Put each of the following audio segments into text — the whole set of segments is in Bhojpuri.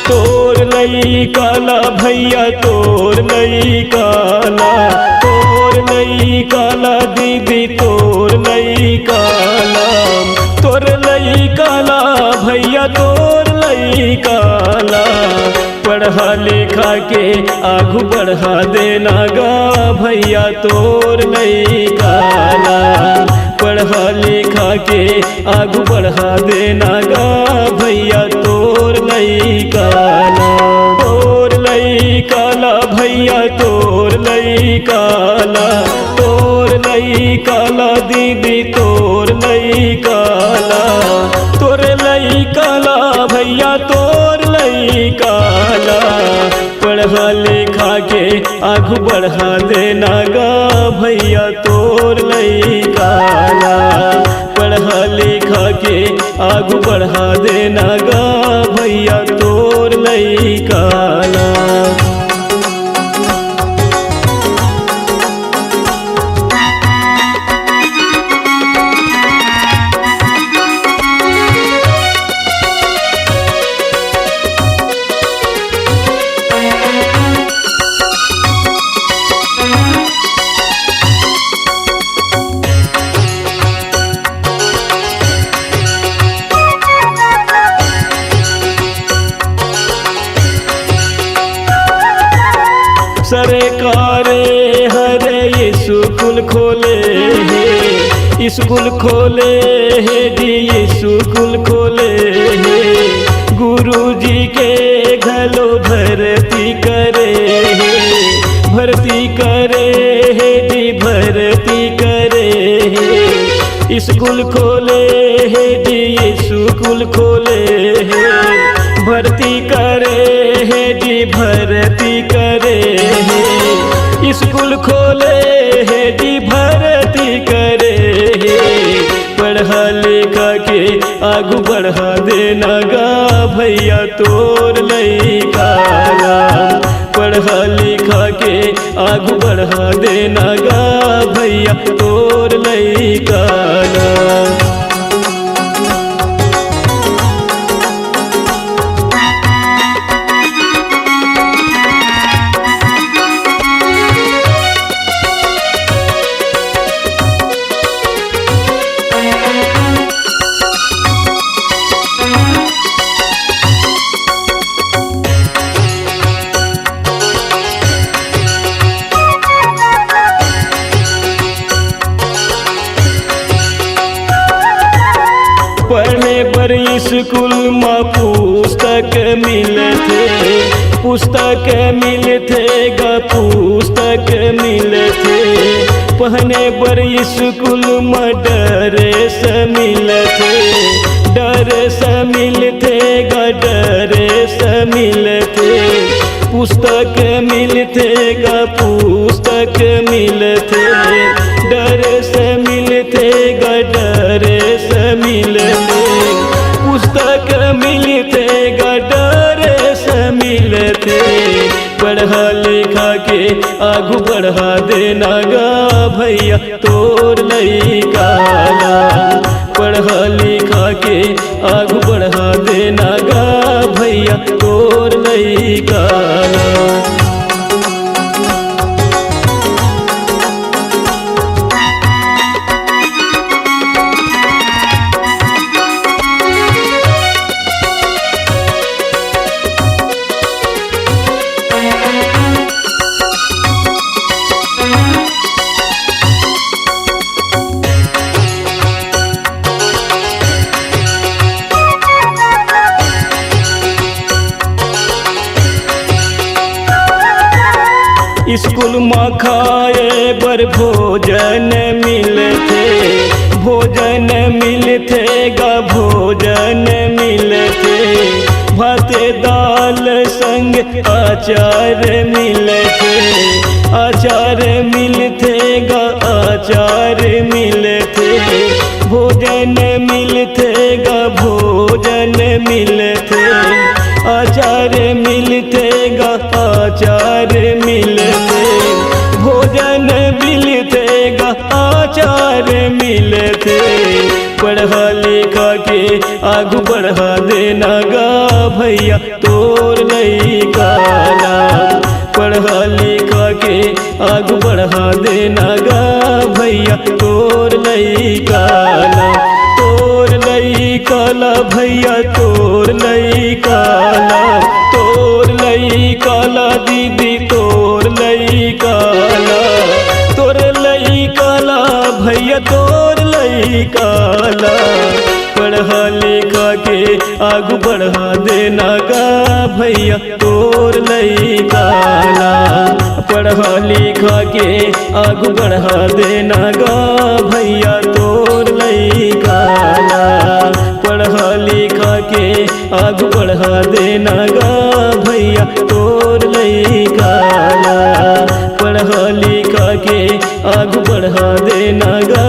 तोर लई काला भैया तोर लई काला, तोर लई काला दीदी तोर लई काला, तोर लई काला भैया तोर लई काला। पढ़ा लिखा के आगू बढ़ा देना गा भैया तोर लई काला, पढ़ा लिखा के आगू बढ़ा देना गा भैया तोर लई काला। तोर लई काला भैया तोर लई काला, तोर लई काला दीदी तोर लई काला, तोर लई काला भैया तोर लई काला। पढ़ा लिखा के आगू बढ़ा देना गा भैया तोर लई काला, पढ़ा लिखा के आगू बढ़ा देना गा भैया तोर लई काला। सरकारे हरे स्कूल खोले है, स्कूल खोले है जी स्कूल खोले है। गुरुजी के घलो भर्ती करे है, भर्ती करे है जी भर्ती करे है। स्कूल खोले है जी स्कूल खोले है, भर्ती करे है जी भर्ती करे है। स्कूल खोले है जी भर्ती करे है। पढ़ा लिखा के आगू बढ़ा देना गा भैया तोर लई काला, पढ़ा लिखा के आगू बढ़ा देना गा भैया तोर लई काला। पढ़ने पर स्कूल में पुस्तक मिले थे, पुस्तक मिले थे गा पुस्तक मिले थे। पढ़ने पर स्कूल में ड्रेस मिले थे, ड्रेस मिले थे गा ड्रेस मिले थे। पुस्तक मिले थे गा पुस्तक मिले थे, ड्रेस मिले थे गा ड्रेस मिले थे। पुस्तक मिले थे गा ड्रेस मिले थे। पढ़ा लिखा के आगू बढ़ा देना गा भैया तोर लई काला, पढ़ा लिखा के आगू बढ़ा देना गा भैया तोर लई काला। स्कूल में खाए बर भोजन मिले थे, भोजन मिले थे गा भोजन मिले थे। भात दाल संग अचार मिले थे, अचार मिले थे गा अचार मिले थे। भोजन मिले थे गा भोजन मिले थे, अचार मिले थे गा अचार मिले थे। भोजन मिले थे गा अचार मिले थे। पढ़ा लिखा के आगू बढ़ा देना गा भैया तोर आगू बढ़ा देना गा भैया तोर लइकाला तोर लइकाला भैया तोर लइकाला तोर लइकाला दीदी तोर लइकाला तोर लइकाला भैया तोर लइकाला पढ़ा लिखा के आगू बढ़ा देना गा भैया तोर लइकाला पढ़ा लिखा के आगू बढ़ा देना गा भैया तोर लइकाला पढ़ा लिखा के आगू बढ़ा देना गा भैया तोर लइकाला पढ़ा लिखा के आगू बढ़ा देना गा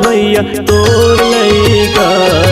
भैया तोर लइकाला।